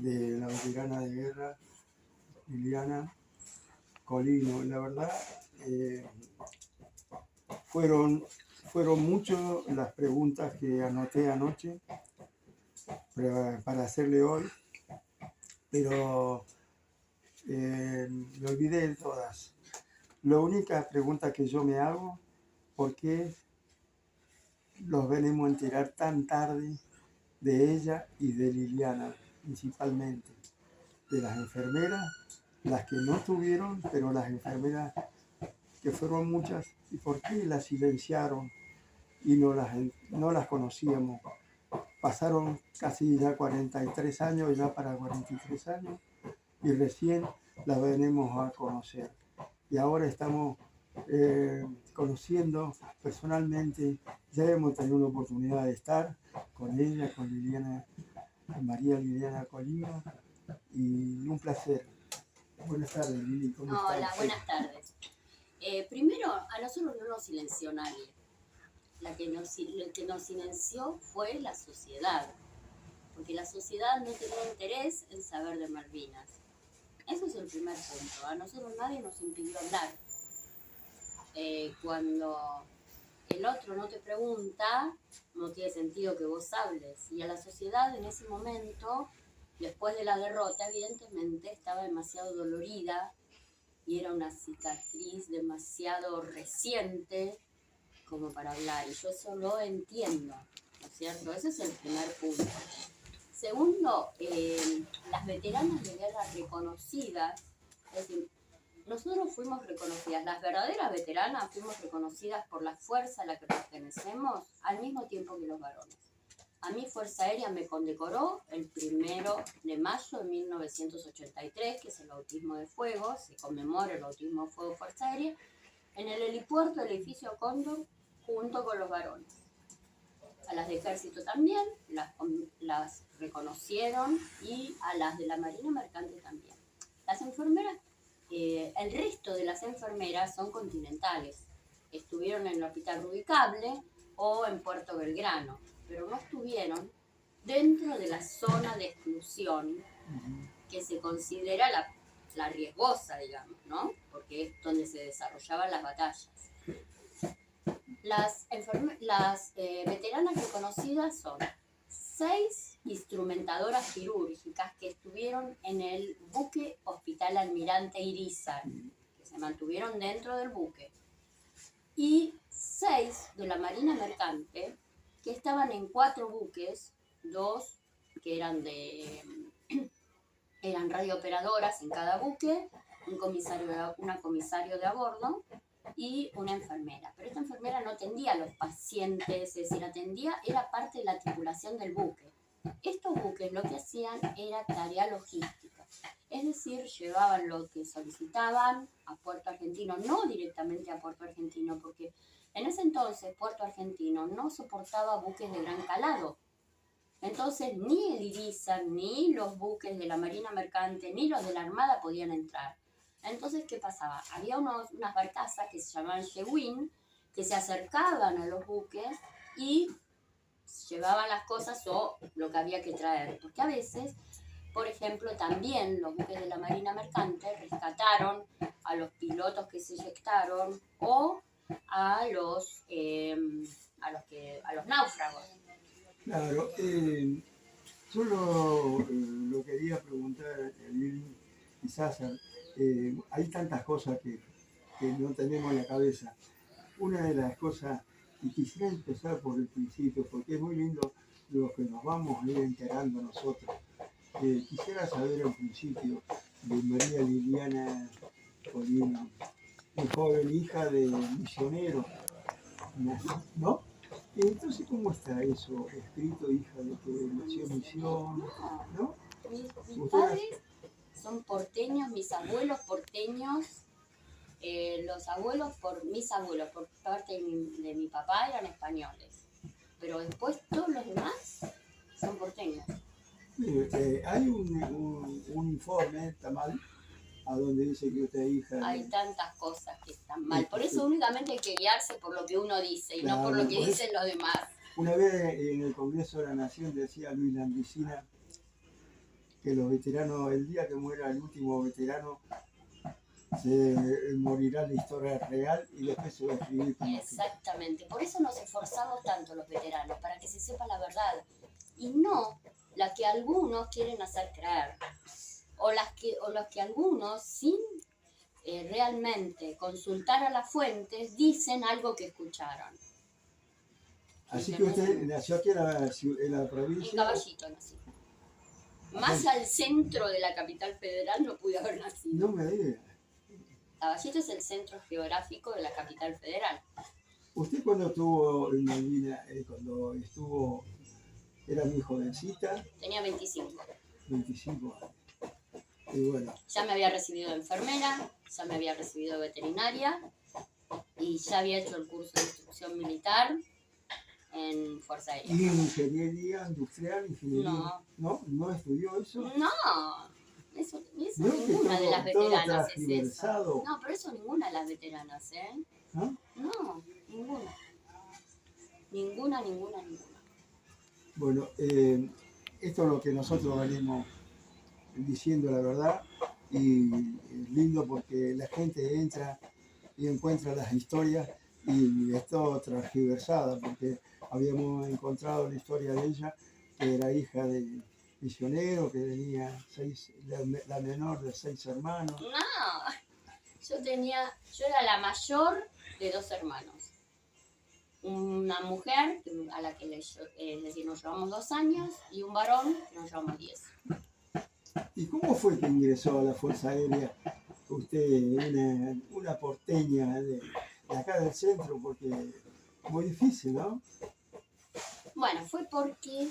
de la veterana de guerra, Liliana Colino. La verdad, fueron muchas las preguntas que anoté anoche para hacerle hoy, pero me olvidé de todas. La única pregunta que yo me hago, ¿por qué los venimos a enterar tan tarde de ella y de Liliana, principalmente? De las enfermeras, las que no tuvieron, pero las enfermeras que fueron muchas, ¿y por qué las silenciaron y no las conocíamos? Pasaron casi ya 43 años, ya para 43 años, y recién las venimos a conocer. Y ahora estamos conociendo personalmente, ya hemos tenido la oportunidad de estar con ella, con Liliana, María Liliana Colino, y un placer. Buenas tardes, Lili, ¿cómo estás? Hola, buenas tardes. Primero, a nosotros no nos silenció nadie. El que nos silenció fue la sociedad, porque la sociedad no tenía interés en saber de Malvinas. Eso es el primer punto. A nosotros nadie nos impidió hablar. Cuando el otro no te pregunta, no tiene sentido que vos hables. Y a la sociedad en ese momento, después de la derrota, evidentemente estaba demasiado dolorida y era una cicatriz demasiado reciente como para hablar. Y yo eso lo entiendo, ¿no es cierto? Ese es el primer punto. Segundo, las veteranas de guerra reconocidas, es decir, nosotros fuimos reconocidas, las verdaderas veteranas fuimos reconocidas por la fuerza a la que pertenecemos al mismo tiempo que los varones. A mí Fuerza Aérea me condecoró el 1 de mayo de 1983, que es el bautismo de fuego, se conmemora el bautismo de fuego Fuerza Aérea, en el helipuerto del edificio Cóndor, junto con los varones. A las de Ejército también, las reconocieron, y a las de la Marina Mercante también. Las enfermeras, el resto de las enfermeras son continentales. Estuvieron en el Hospital Rubicable o en Puerto Belgrano, pero no estuvieron dentro de la zona de exclusión que se considera la riesgosa, digamos, ¿no? Porque es donde se desarrollaban las batallas. Las veteranas reconocidas son 6 instrumentadoras quirúrgicas que estuvieron en el buque Hospital Almirante Irizar, que se mantuvieron dentro del buque, y 6 de la Marina Mercante, que estaban en 4 buques, 2 que eran radiooperadoras en cada buque, una comisario de a bordo y una enfermera. Pero esta enfermera no atendía a los pacientes, es decir, era parte de la tripulación del buque. Estos buques lo que hacían era tarea logística, es decir, llevaban lo que solicitaban a Puerto Argentino, no directamente a Puerto Argentino, porque en ese entonces Puerto Argentino no soportaba buques de gran calado. Entonces ni el Irizar, ni los buques de la Marina Mercante, ni los de la Armada podían entrar. Entonces, ¿qué pasaba? Había unas barcazas que se llamaban Yewin, que se acercaban a los buques y llevaban las cosas o lo que había que traer. Porque a veces, por ejemplo, también los buques de la Marina Mercante rescataron a los pilotos que se eyectaron o a los náufragos. Claro, yo lo quería preguntar, Lili y César. Hay tantas cosas que no tenemos en la cabeza. Una de las cosas, y quisiera empezar por el principio, porque es muy lindo lo que nos vamos a ir enterando nosotros. Quisiera saber al principio de María Liliana Colino, mi joven hija de misionero, ¿no? Entonces, ¿cómo está eso escrito, hija de que nació en misión? ¿No? Mis padres son porteños, mis abuelos porteños, mis abuelos por parte de mi papá eran españoles, pero después todos los demás son porteños. Hay un informe, está mal, a donde dice que usted es hija de... Hay tantas cosas que están mal, por eso únicamente hay que guiarse por lo que uno dice y claro, no por lo que dicen los demás. Una vez en el Congreso de la Nación decía Luis Landricina que los veteranos, el día que muera el último veterano, se morirá la historia real y después se va a escribir como Exactamente, por eso nos esforzamos tanto los veteranos, para que se sepa la verdad, y no la que algunos quieren hacer creer, o los que algunos, sin realmente consultar a las fuentes, dicen algo que escucharon. Así que usted nació aquí en la provincia. En Caballito nací. Más al centro de la capital federal no pude haber nacido. No me diga. Caballito es el centro geográfico de la capital federal. ¿Usted cuando estuvo en Malvinas, cuando estuvo, era muy jovencita? Tenía 25. 25 años. Y bueno. Ya me había recibido de enfermera, ya me había recibido de veterinaria y ya había hecho el curso de instrucción militar en Fuerza Aérea. ¿Y ingeniería industrial? Ingeniería? No. ¿No estudió eso? No, eso ¿No ninguna de las veteranas es eso? No, pero eso ninguna de las veteranas, ¿eh? ¿No? No, ninguna. Ninguna. Bueno, esto es lo que nosotros venimos diciendo la verdad, y es lindo porque la gente entra y encuentra las historias y es todo transgiversada, porque habíamos encontrado la historia de ella, que era hija de misionero, que tenía la menor de 6 hermanos. No, yo era la mayor de 2 hermanos. Una mujer a la que es decir, nos llevamos 2 años, y un varón que nos llevamos 10. ¿Y cómo fue que ingresó a la Fuerza Aérea usted, una porteña de acá del centro? Porque muy difícil, ¿no? Bueno, fue porque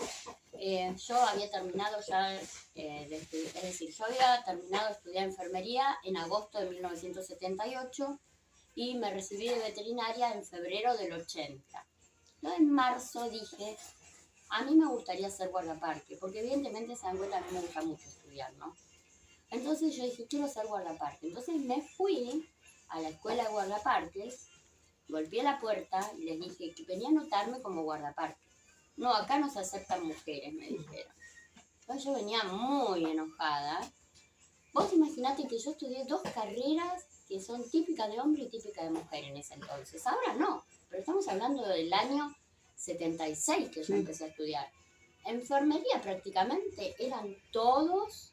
yo había terminado ya, es decir, yo había terminado de estudiar enfermería en agosto de 1978 y me recibí de veterinaria en febrero del 80. Yo en marzo dije, a mí me gustaría ser guardaparque, porque evidentemente se dan cuenta, a mí me gusta mucho estudiar, ¿no? Entonces yo dije, quiero ser guardaparque. Entonces me fui a la escuela de guardaparques, golpeé la puerta y les dije que venía a anotarme como guardaparque. No, acá no se aceptan mujeres, me dijeron. Entonces yo venía muy enojada. Vos imaginate que yo estudié 2 carreras que son típicas de hombre y típicas de mujer en ese entonces. Ahora no, pero estamos hablando del año 76 que yo empecé a estudiar. Enfermería prácticamente eran todas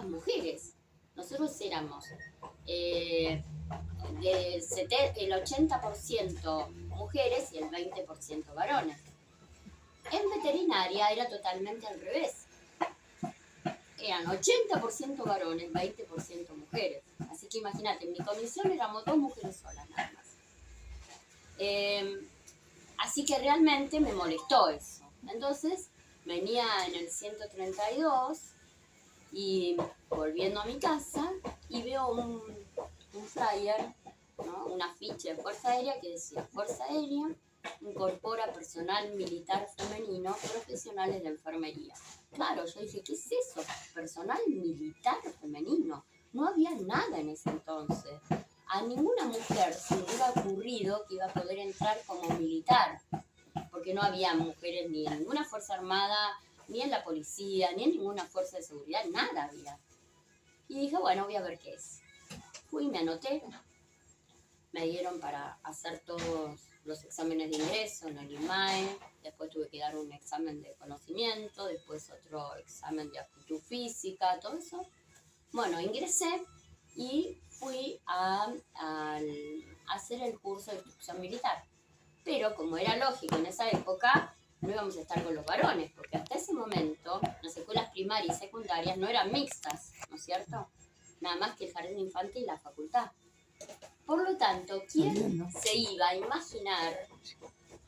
mujeres. Nosotros éramos el 80% mujeres y el 20% varones. En veterinaria era totalmente al revés. Eran 80% varones, 20% mujeres. Así que imagínate, en mi comisión éramos 2 mujeres solas nada más. Así que realmente me molestó eso. Entonces venía en el 132 y volviendo a mi casa y veo un flyer, ¿no? Un afiche de Fuerza Aérea que decía: Fuerza Aérea incorpora personal militar femenino, profesionales de enfermería. Claro, yo dije, ¿qué es eso? Personal militar femenino. No había nada en ese entonces. A ninguna mujer se le hubiera ocurrido que iba a poder entrar como militar, porque no había mujeres ni en ninguna fuerza armada, ni en la policía, ni en ninguna fuerza de seguridad, nada había. Y dije, bueno, voy a ver qué es. Fui, me anoté, me dieron para hacer todos los exámenes de ingreso en el IMAE, después tuve que dar un examen de conocimiento, después otro examen de aptitud física, todo eso. Bueno, ingresé y fui a hacer el curso de instrucción militar. Pero como era lógico en esa época, no íbamos a estar con los varones, porque hasta ese momento las escuelas primarias y secundarias no eran mixtas, ¿no es cierto? Nada más que el jardín infantil y la facultad. Por lo tanto, ¿quién se iba a imaginar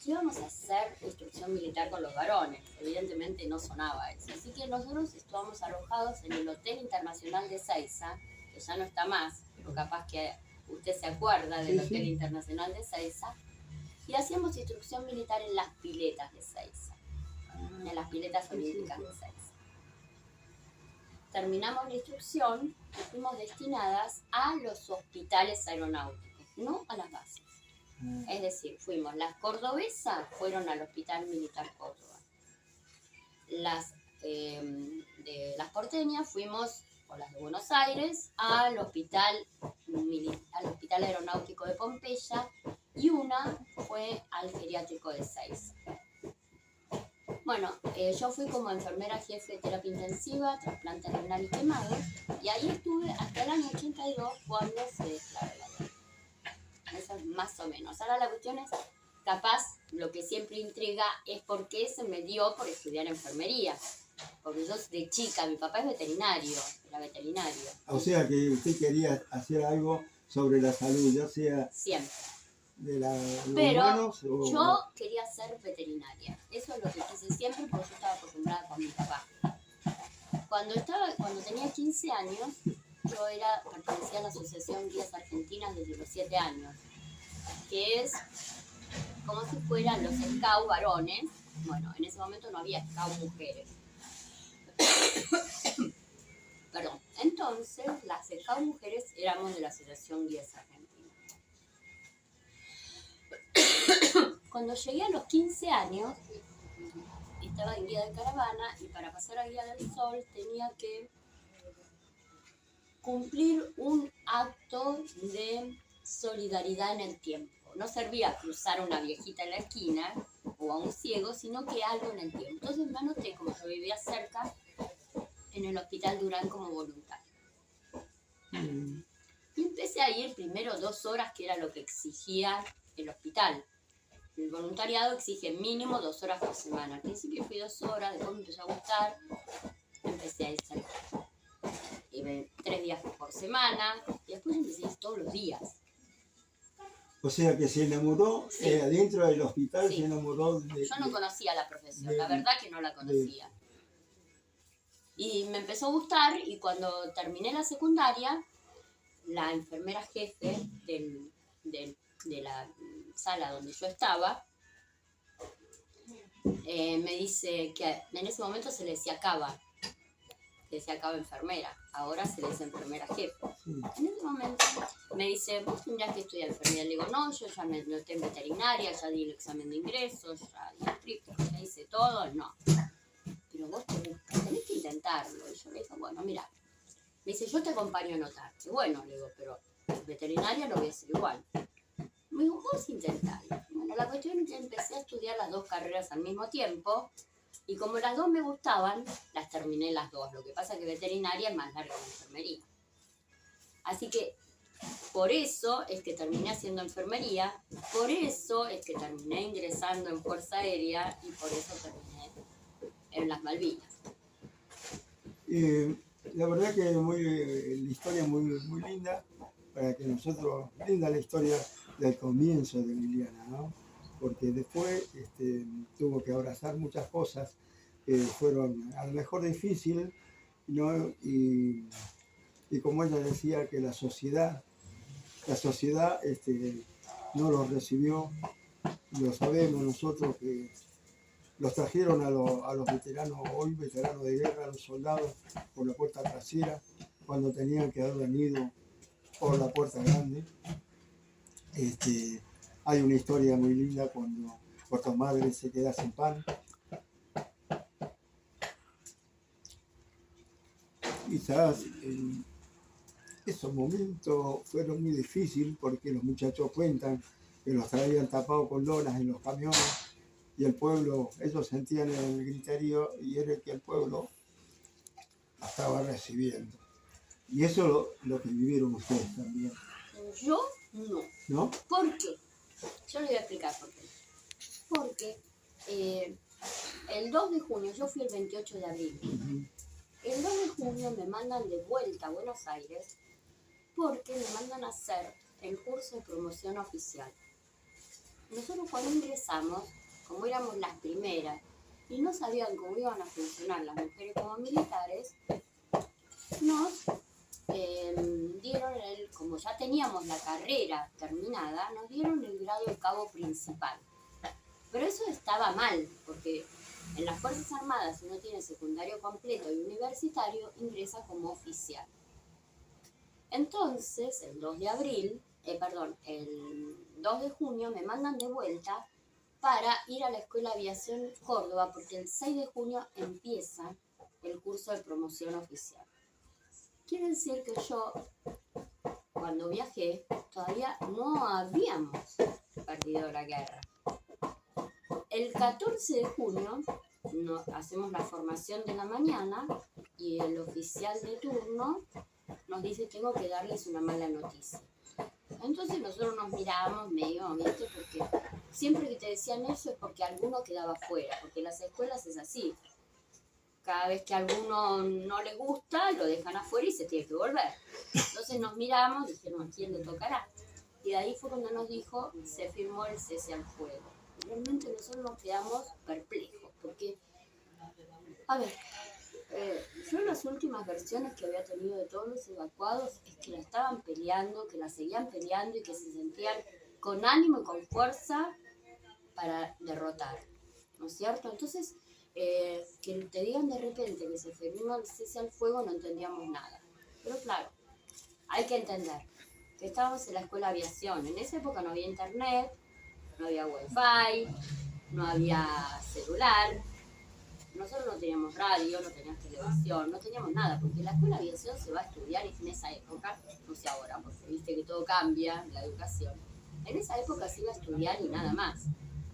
que íbamos a hacer instrucción militar con los varones? Evidentemente no sonaba eso. Así que nosotros estábamos alojados en el Hotel Internacional de Ezeiza, que ya no está más, pero capaz que usted se acuerda del Hotel Internacional de Ezeiza, y hacíamos instrucción militar en las piletas de Ezeiza, en las piletas olímpicas de Ezeiza. Terminamos la instrucción y fuimos destinadas a los hospitales aeronáuticos, no a las bases. Es decir, fuimos, las cordobesas fueron al Hospital Militar Córdoba, las de las porteñas, fuimos por las de Buenos Aires al hospital aeronáutico de Pompeya y una fue al geriátrico de Ezeiza. Bueno, yo fui como enfermera jefe de terapia intensiva, trasplante renal y quemado, y ahí estuve hasta el año 82 cuando se declaró la guerra. Eso es más o menos. Ahora la cuestión es, capaz, lo que siempre intriga es por qué se me dio por estudiar enfermería. Porque yo de chica, mi papá es veterinario, era veterinario. O sea que usted quería hacer algo sobre la salud, ya sea Siempre. de los Pero humanos o... yo quería ser veterinaria. Eso es lo que quise siempre porque yo estaba acostumbrada con mi papá. Cuando tenía 15 años, yo pertenecía a la Asociación Guías Argentinas desde los 7 años, que es como si fueran los scout varones. Bueno, en ese momento no había scout mujeres. Perdón. Entonces, las scout mujeres éramos de la Asociación Guías Argentinas. Cuando llegué a los 15 años, estaba en guía de caravana y para pasar a Guía del Sol tenía que cumplir un acto de solidaridad en el tiempo. No servía cruzar a una viejita en la esquina o a un ciego, sino que algo en el tiempo. Entonces me anoté, como yo vivía cerca, en el Hospital Durán como voluntaria. Y empecé a ir primero 2 horas, que era lo que exigía el hospital. El voluntariado exige mínimo 2 horas por semana. Al principio fui 2 horas, después me empezó a gustar, empecé a ir 3 días por semana, y después empecé a ir todos los días. O sea que se enamoró, Sí. Adentro del hospital Sí. se enamoró de... Yo no conocía la profesión, la verdad que no la conocía. Y me empezó a gustar, y cuando terminé la secundaria, la enfermera jefe de la sala donde yo estaba, me dice que en ese momento se le decía cava enfermera, ahora se le dice enfermera jefe. Sí. En ese momento me dice, vos tendrías que estudiar enfermería. Le digo, no, yo ya me noté en veterinaria, ya di el examen de ingresos, ya di el tríptico, ya hice todo, no. Pero vos tenés que intentarlo. Y yo le dije, bueno, mira, me dice, yo te acompaño a anotarte. Bueno, le digo, pero veterinaria lo voy a hacer igual. Me dijo, vos intentalo. Bueno, la cuestión es que empecé a estudiar las 2 carreras al mismo tiempo, y como las 2 me gustaban, las terminé las 2. Lo que pasa es que veterinaria es más larga que enfermería. Así que por eso es que terminé haciendo enfermería, por eso es que terminé ingresando en Fuerza Aérea y por eso terminé en las Malvinas. La verdad que la historia es muy linda, para que nosotros, linda la historia del comienzo de Liliana, ¿no? Porque después tuvo que abrazar muchas cosas que fueron a lo mejor difíciles, ¿no? Y como ella decía, que la sociedad no los recibió. Lo sabemos nosotros, que los trajeron a los veteranos, hoy veteranos de guerra, a los soldados, por la puerta trasera, cuando tenían que haber venido por la puerta grande. Hay una historia muy linda cuando Puerto Madre se queda sin pan. Quizás esos momentos fueron muy difíciles, porque los muchachos cuentan que los traían tapados con lonas en los camiones, y el pueblo, ellos sentían el griterío, y era que el pueblo estaba recibiendo. Y eso es lo que vivieron ustedes también. Yo no. ¿No? ¿Por qué? Yo les voy a explicar por qué. Porque el 2 de junio, yo fui el 28 de abril. El 2 de junio me mandan de vuelta a Buenos Aires, porque me mandan a hacer el curso de promoción oficial. Nosotros cuando ingresamos, como éramos las primeras y no sabían cómo iban a funcionar las mujeres como militares, nos dieron como ya teníamos la carrera terminada, nos dieron el grado de cabo principal. Pero eso estaba mal, porque en las Fuerzas Armadas, si uno tiene secundario completo y universitario, ingresa como oficial. Entonces, el 2 de junio me mandan de vuelta para ir a la Escuela de Aviación Córdoba, porque el 6 de junio empieza el curso de promoción oficial. Quiere decir que yo, cuando viajé, todavía no habíamos perdido la guerra. El 14 de junio hacemos la formación de la mañana y el oficial de turno nos dice: tengo que darles una mala noticia. Entonces nosotros nos mirábamos medio, ¿viste? Porque siempre que te decían eso es porque alguno quedaba fuera, porque en las escuelas es así. Cada vez que a alguno no le gusta, lo dejan afuera y se tiene que volver. Entonces nos miramos y dijimos: ¿a quién le tocará? Y de ahí fue cuando nos dijo: se firmó el cese al fuego. Realmente nosotros nos quedamos perplejos, porque, a ver, yo las últimas versiones que había tenido de todos los evacuados es que la estaban peleando, que la seguían peleando y que se sentían con ánimo y con fuerza para derrotar, ¿no es cierto? Entonces, que te digan de repente que se firmó el cese al fuego, no entendíamos nada. Pero claro, hay que entender que estábamos en la escuela de aviación. En esa época no había internet, no había wifi, no había celular. Nosotros no teníamos radio, no teníamos televisión, no teníamos nada, porque la escuela de aviación se va a estudiar en esa época, no sé ahora, porque viste que todo cambia, la educación. En esa época se iba a estudiar y nada más.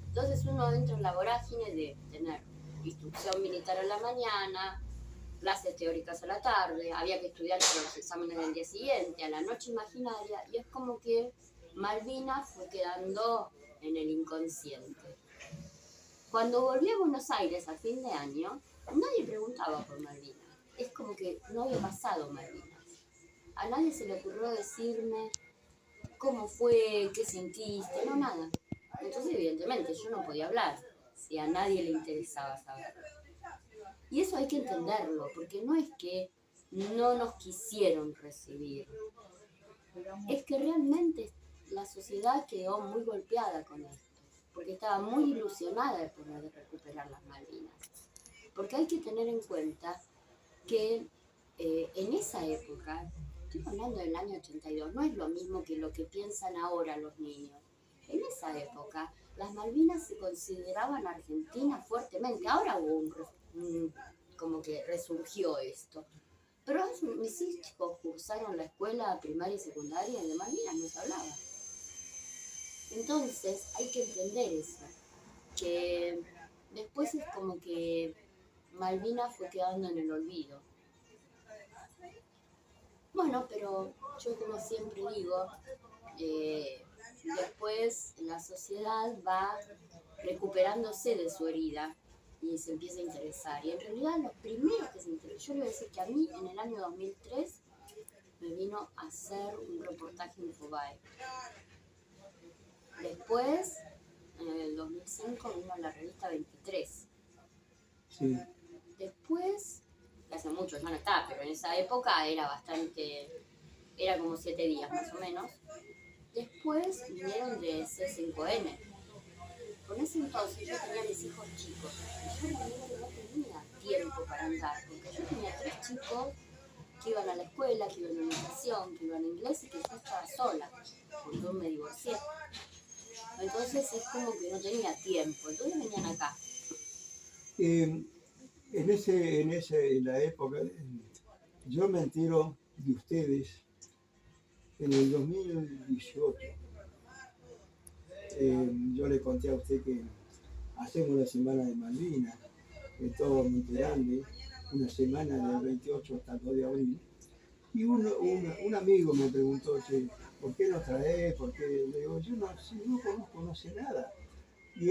Entonces uno entra en la vorágine de tener instrucción militar a la mañana, clases teóricas a la tarde, había que estudiar para los exámenes del día siguiente, a la noche imaginaria, y es como que Malvinas fue quedando en el inconsciente. Cuando volví a Buenos Aires a fin de año, nadie preguntaba por Malvinas. Es como que no había pasado Malvinas. A nadie se le ocurrió decirme cómo fue, qué sentiste, no, nada. Entonces, evidentemente, yo no podía hablar si a nadie le interesaba saber. Y eso hay que entenderlo, porque no es que no nos quisieron recibir. Es que realmente la sociedad quedó muy golpeada con esto, porque estaba muy ilusionada de poder recuperar las Malvinas. Porque hay que tener en cuenta que en esa época, estoy hablando del año 82, no es lo mismo que lo que piensan ahora los niños. En esa época, las Malvinas se consideraban Argentina fuertemente. Ahora hubo como que resurgió esto. Pero mis hijos cursaron la escuela primaria y secundaria y de Malvinas no se hablaba. Entonces hay que entender eso, que después es como que Malvinas fue quedando en el olvido. Bueno, pero yo como siempre digo, después la sociedad va recuperándose de su herida y se empieza a interesar. Y en realidad los primeros que se interesaron, yo le voy a decir que a mí en el año 2003 me vino a hacer un reportaje en Infobae. Después, en el 2005, vino la revista 23. Sí. Después, que hace mucho ya no está, pero en esa época era era como 7 días más o menos. Después vinieron de C5N. Con ese entonces yo tenía mis hijos chicos. Y yo realmente no tenía tiempo para andar, porque yo tenía 3 chicos que iban a la escuela, que iban a natación, que iban a inglés y que yo estaba sola, porque yo me divorcié. Entonces es como que no tenía tiempo, entonces venían acá. En la época, yo me entero de ustedes en el 2018. Yo le conté a usted que hacemos la semana de Malvinas, en todo Monte Grande, una semana del 28 hasta el 2 de abril. Y un amigo me preguntó, che, ¿por qué no traes? ¿Por qué? Le digo, yo no conozco, no sé nada. Y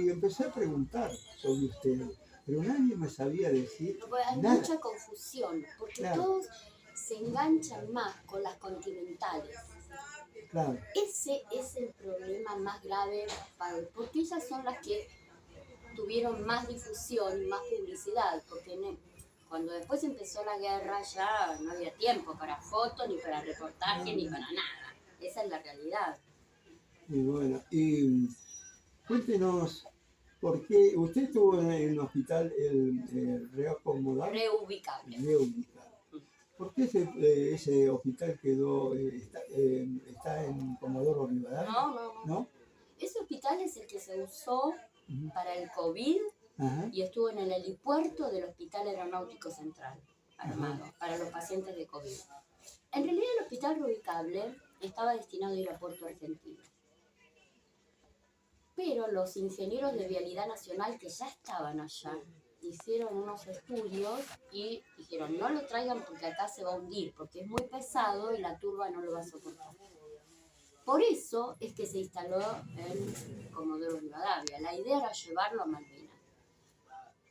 empecé a preguntar sobre ustedes, pero nadie me sabía decir Hay nada. mucha confusión, porque Claro. todos se enganchan más con las continentales. Claro. Ese es el problema más grave, porque ellas son las que tuvieron más difusión y más publicidad, porque cuando después empezó la guerra ya no había tiempo para fotos, ni para reportaje, ni para nada. Esa es la realidad. Y bueno, cuéntenos, ¿por qué usted estuvo en el hospital el reacomodado? Reubicable. ¿Por qué ese hospital quedó, está en Comodoro Rivadavia? No. Ese hospital es el que se usó para el COVID Ajá. y estuvo en el helipuerto del Hospital Aeronáutico Central, armado, para los pacientes de COVID. En realidad el hospital reubicable estaba destinado a ir a Puerto Argentino. Pero los ingenieros de Vialidad Nacional que ya estaban allá hicieron unos estudios y dijeron no lo traigan porque acá se va a hundir, porque es muy pesado y la turba no lo va a soportar. Por eso es que se instaló en Comodoro Rivadavia. La idea era llevarlo a Malvinas.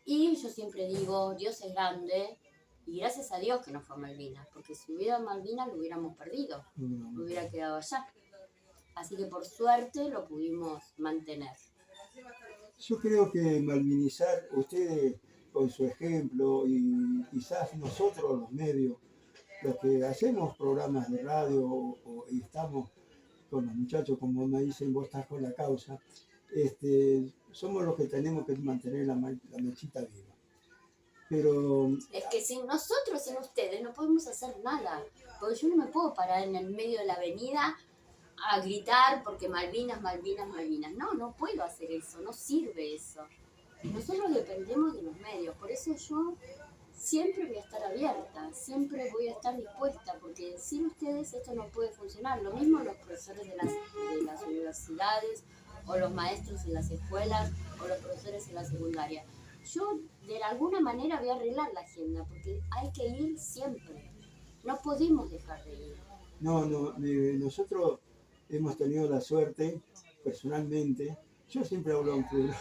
Y yo siempre digo, Dios es grande y gracias a Dios que no fue a Malvinas, porque si hubiera Malvinas lo hubiéramos perdido, lo hubiera quedado allá. Así que por suerte lo pudimos mantener. Yo creo que malvinizar, ustedes con su ejemplo y quizás nosotros los medios, los que hacemos programas de radio y estamos con los muchachos, como me dicen, vos estás con la causa, somos los que tenemos que mantener la mechita viva. Pero Es que sin nosotros, sin ustedes, no podemos hacer nada. Porque yo no me puedo parar en el medio de la avenida a gritar porque Malvinas, Malvinas, Malvinas. No, no puedo hacer eso, no sirve eso. Nosotros dependemos de los medios, por eso yo siempre voy a estar abierta, siempre voy a estar dispuesta, porque sin ustedes esto no puede funcionar. Lo mismo los profesores de las universidades, o los maestros en las escuelas, o los profesores en la secundaria. Yo de alguna manera voy a arreglar la agenda, porque hay que ir siempre. No podemos dejar de ir. no, nosotros hemos tenido la suerte, personalmente, yo siempre hablo en plural,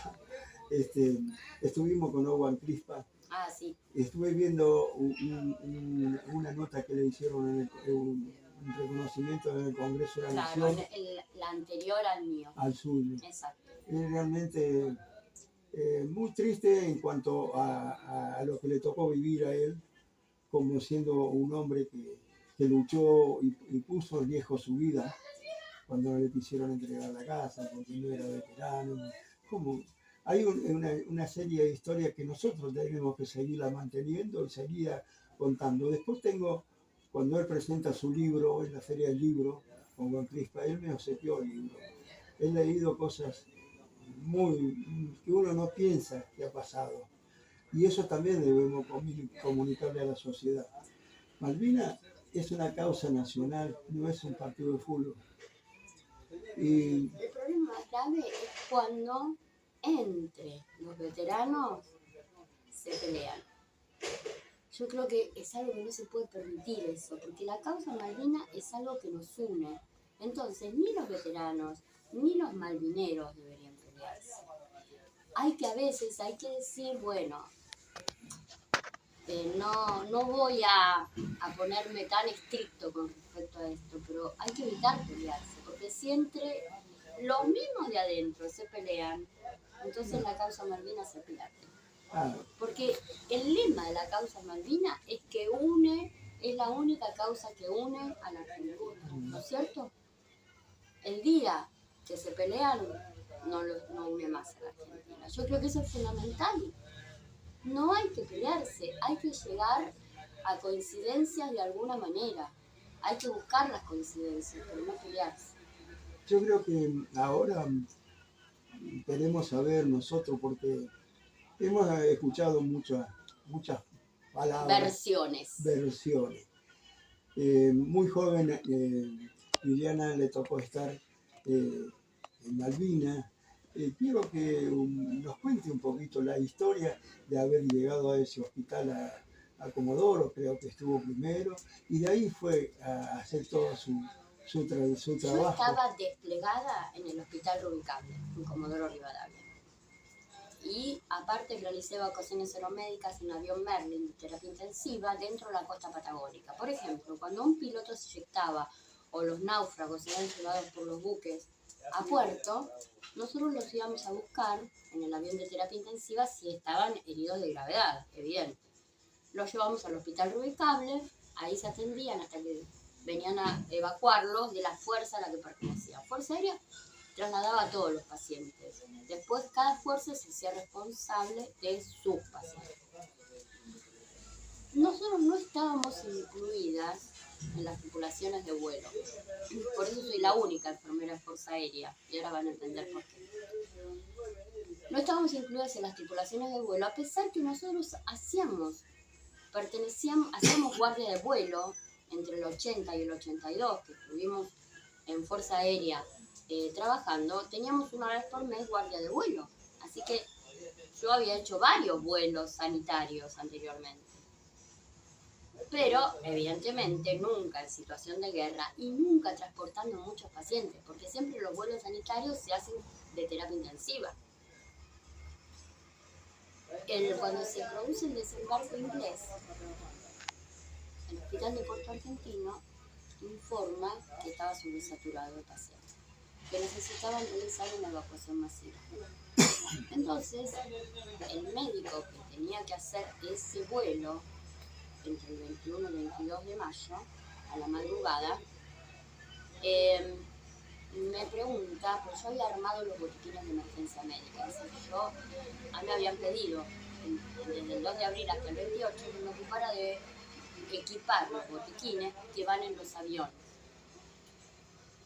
estuvimos con Owen Crispa. Ah, sí. Estuve viendo una nota que le hicieron en un reconocimiento en el Congreso de la Claro, Nación. la anterior al mío. Al suyo. Exacto. Es realmente muy triste en cuanto a lo que le tocó vivir a él, como siendo un hombre que luchó y puso en riesgo su vida cuando le quisieron entregar la casa, porque no era veterano. Como, hay una serie de historias que nosotros tenemos que seguirla manteniendo y seguirla contando. Después cuando él presenta su libro en la Feria del Libro, con Juan Crispa, él me obsequió el libro. He leído cosas que uno no piensa que ha pasado. Y eso también debemos comunicarle a la sociedad. Malvinas es una causa nacional, no es un partido de fútbol. El problema más grave es cuando entre los veteranos se pelean. Yo creo que es algo que no se puede permitir eso, porque la causa Malvina es algo que nos une. Entonces, ni los veteranos, ni los malvineros deberían pelearse. A veces hay que decir, bueno, no voy a ponerme tan estricto con respecto a esto, pero hay que evitar pelearse, porque si entre los mismos de adentro se pelean, entonces la causa Malvina se pierde. Porque el lema de la causa Malvina es que es la única causa que une a la Argentina, ¿no es cierto? El día que se pelean no une más a la Argentina. Yo creo que eso es fundamental. No hay que pelearse, hay que llegar a coincidencias de alguna manera. Hay que buscar las coincidencias, pero no pelearse. Yo creo que ahora queremos saber nosotros, porque hemos escuchado muchas palabras. Versiones. Muy joven, Liliana le tocó estar en Malvinas. Quiero que nos cuente un poquito la historia de haber llegado a ese hospital a Comodoro, creo que estuvo primero, y de ahí fue a hacer todo su trabajo. Yo estaba desplegada en el hospital reubicable, en Comodoro Rivadavia. Y aparte realicé evacuaciones aeromédicas en avión Merlin de terapia intensiva dentro de la costa patagónica. Por ejemplo, cuando un piloto se eyectaba o los náufragos eran llevados por los buques a puerto, nosotros los íbamos a buscar en el avión de terapia intensiva si estaban heridos de gravedad, evidente. Los llevamos al hospital reubicable, ahí se atendían hasta que venían a evacuarlos de la fuerza a la que pertenecía. Fuerza Aérea trasladaba a todos los pacientes. Después cada fuerza se hacía responsable de sus pacientes. Nosotros no estábamos incluidas en las tripulaciones de vuelo. Por eso soy la única enfermera de Fuerza Aérea. Y ahora van a entender por qué. no estábamos incluidos en las tripulaciones de vuelo, a pesar que nosotros hacíamos guardia de vuelo entre el 80 y el 82, que estuvimos en Fuerza Aérea trabajando, teníamos una vez por mes guardia de vuelo. Así que yo había hecho varios vuelos sanitarios anteriormente. Pero, evidentemente, nunca en situación de guerra y nunca transportando muchos pacientes, porque siempre los vuelos sanitarios se hacen de terapia intensiva. Cuando se produce el desembarco inglés, el hospital de Puerto Argentino informa que estaba sobresaturado de pacientes, que necesitaban realizar una evacuación masiva. Entonces, el médico que tenía que hacer ese vuelo entre el 21 y el 22 de mayo, a la madrugada, me pregunta, pues yo había armado los botiquines de emergencia médica. Es decir, a mí me habían pedido desde el 2 de abril hasta el 28 que me ocupara de equipar los botiquines que van en los aviones.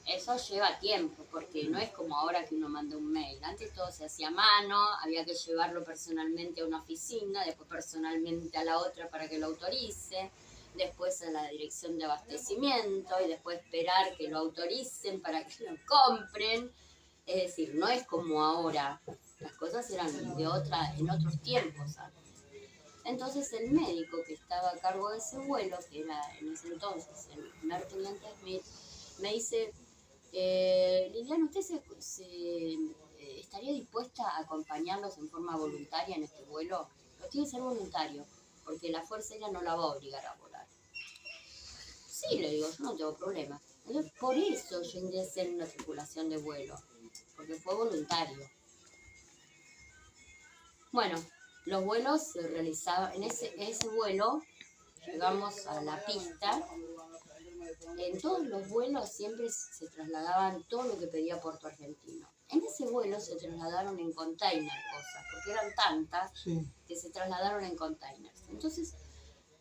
Eso lleva tiempo, porque no es como ahora que uno manda un mail. Antes todo se hacía a mano, había que llevarlo personalmente a una oficina, después personalmente a la otra para que lo autorice, después a la dirección de abastecimiento y después esperar que lo autoricen para que lo compren. Es decir, no es como ahora. Las cosas eran en otros tiempos antes. Entonces el médico que estaba a cargo de ese vuelo, que era en ese entonces el primer teniente Smith, me dice: Liliana, ¿usted estaría dispuesta a acompañarlos en forma voluntaria en este vuelo? Pero tiene que ser voluntario, porque la Fuerza Aérea no la va a obligar a volar. Sí, le digo, yo no tengo problema. Entonces, por eso yo ingresé en una tripulación de vuelo, porque fue voluntario. Bueno, los vuelos se realizaban, en ese vuelo llegamos a la pista. En todos los vuelos siempre se trasladaban todo lo que pedía Puerto Argentino. En ese vuelo se trasladaron en container cosas, porque eran tantas que se trasladaron en containers. Entonces,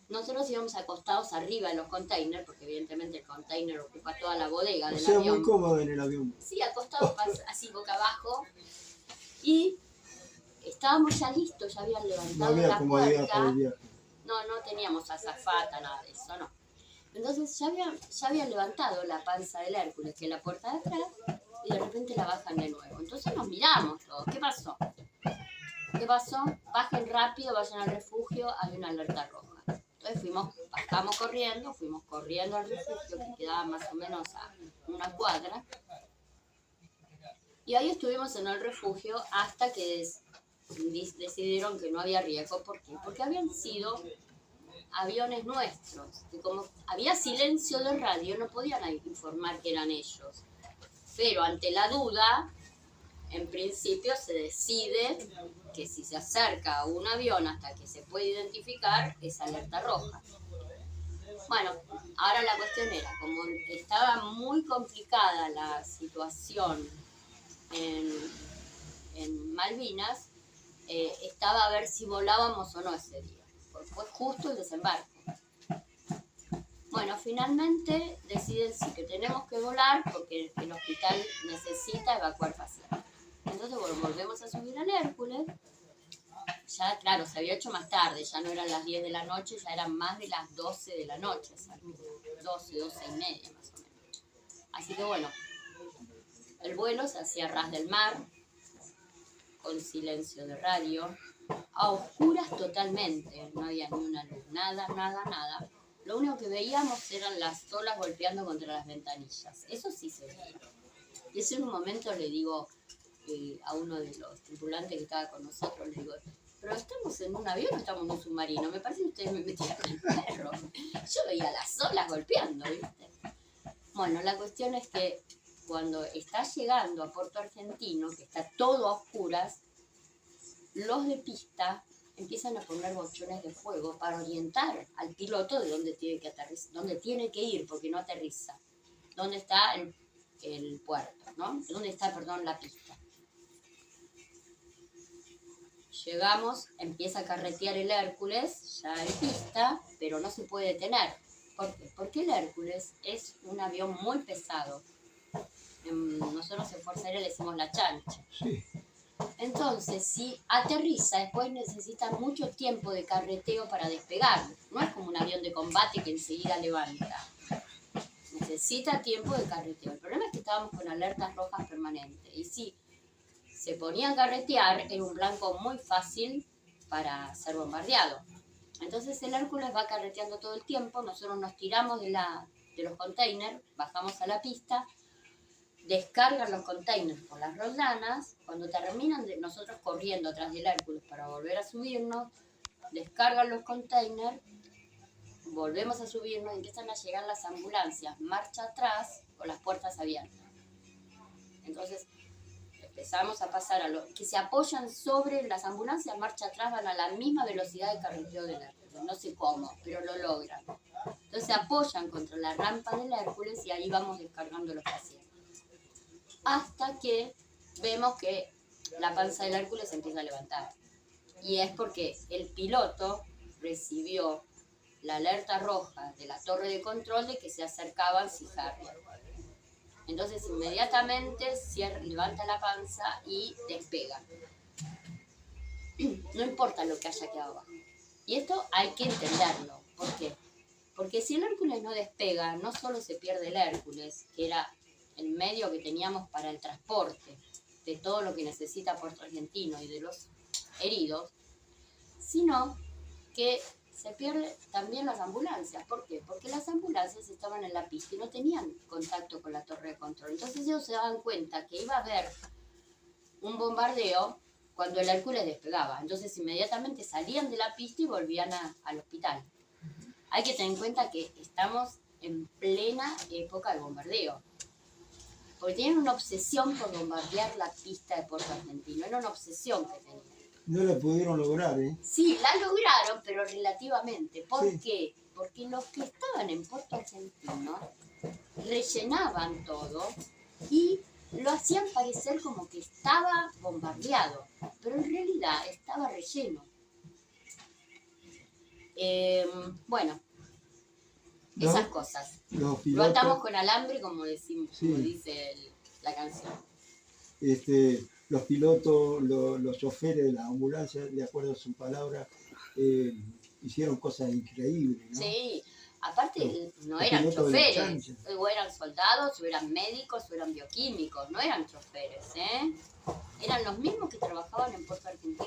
nosotros íbamos acostados arriba de los containers, porque evidentemente el container ocupa toda la bodega del avión. O sea, muy cómodo en el avión. Sí, acostados así boca abajo. Y estábamos ya listos, ya habían levantado la puerta. No teníamos azafata, nada de eso, no. Entonces ya habían levantado la panza del Hércules, que es la puerta de atrás, y de repente la bajan de nuevo. Entonces nos miramos todos. ¿Qué pasó? ¿Qué pasó? Bajen rápido, vayan al refugio, hay una alerta roja. Entonces bajamos corriendo, fuimos corriendo al refugio, que quedaba más o menos a una cuadra. Y ahí estuvimos en el refugio hasta que decidieron que no había riesgo. ¿Por qué? Porque habían sido aviones nuestros, que como había silencio de radio no podían informar que eran ellos, pero ante la duda en principio se decide que si se acerca a un avión hasta que se puede identificar es alerta roja. Bueno, ahora la cuestión era, como estaba muy complicada la situación en Malvinas, estaba a ver si volábamos o no ese día. Fue justo el desembarco. Bueno, finalmente deciden sí que tenemos que volar porque el hospital necesita evacuar pacientes. Entonces volvemos a subir al Hércules. Ya, claro, se había hecho más tarde, ya no eran las 10 de la noche, ya eran más de las 12 de la noche, 12 y media más o menos. Así que bueno, el vuelo se hacía a ras del mar, con silencio de radio, a oscuras totalmente, no había ni una luz, nada. Lo único que veíamos eran las olas golpeando contra las ventanillas, eso sí se veía. Y ese en un momento le digo a uno de los tripulantes que estaba con nosotros, le digo: pero estamos en un avión o estamos en un submarino, me parece que ustedes me metieron el perro. Yo veía las olas golpeando, ¿viste? Bueno, la cuestión es que cuando está llegando a Puerto Argentino, que está todo a oscuras, los de pista empiezan a poner bochones de fuego para orientar al piloto de dónde tiene que aterrizar, dónde tiene que ir, porque no aterriza, dónde está el puerto, ¿no? Dónde está, la pista. Llegamos, empieza a carretear el Hércules, ya en pista, pero no se puede detener. ¿Por qué? Porque el Hércules es un avión muy pesado. Nosotros en Fuerza Aérea le decimos la chancha. Sí. Entonces, si aterriza, después necesita mucho tiempo de carreteo para despegar. No es como un avión de combate que enseguida levanta. Necesita tiempo de carreteo. El problema es que estábamos con alertas rojas permanentes. Y si se ponía a carretear, era un blanco muy fácil para ser bombardeado. Entonces el Hércules va carreteando todo el tiempo. Nosotros nos tiramos de los containers, bajamos a la pista, descargan los containers por las roldanas. Cuando terminan nosotros corriendo atrás del Hércules para volver a subirnos, descargan los containers, volvemos a subirnos y empiezan a llegar las ambulancias marcha atrás con las puertas abiertas. Entonces empezamos a pasar a los que se apoyan sobre las ambulancias marcha atrás, van a la misma velocidad de carreteo del Hércules, no sé cómo, pero lo logran. Entonces se apoyan contra la rampa del Hércules y ahí vamos descargando los pacientes. Hasta que vemos que la panza del Hércules se empieza a levantar. Y es porque el piloto recibió la alerta roja de la torre de control de que se acercaban Sea Harrier. Entonces inmediatamente levanta la panza y despega. No importa lo que haya quedado abajo. Y esto hay que entenderlo. ¿Por qué? Porque si el Hércules no despega, no solo se pierde el Hércules, que era el medio que teníamos para el transporte de todo lo que necesita Puerto Argentino y de los heridos, sino que se pierden también las ambulancias. ¿Por qué? Porque las ambulancias estaban en la pista y no tenían contacto con la torre de control. Entonces ellos se daban cuenta que iba a haber un bombardeo cuando el Hércules despegaba. Entonces inmediatamente salían de la pista y volvían al hospital. Hay que tener en cuenta que estamos en plena época de bombardeo. Porque tenían una obsesión por bombardear la pista de Puerto Argentino. Era una obsesión que tenían. No lo pudieron lograr, ¿eh? Sí, la lograron, pero relativamente. ¿Por Sí. qué? Porque los que estaban en Puerto Argentino rellenaban todo y lo hacían parecer como que estaba bombardeado, pero en realidad estaba relleno. Bueno, esas cosas. Los Lo pilotos, atamos con alambre, como decimos, Sí. como dice la canción. los pilotos, los choferes de la ambulancia, de acuerdo a su palabra, hicieron cosas increíbles, ¿no? Sí, aparte no Los eran pilotos de la choferes, chancha. o eran soldados, o eran médicos, o eran bioquímicos, no eran choferes, ¿eh? Eran los mismos que trabajaban en Puerto Argentino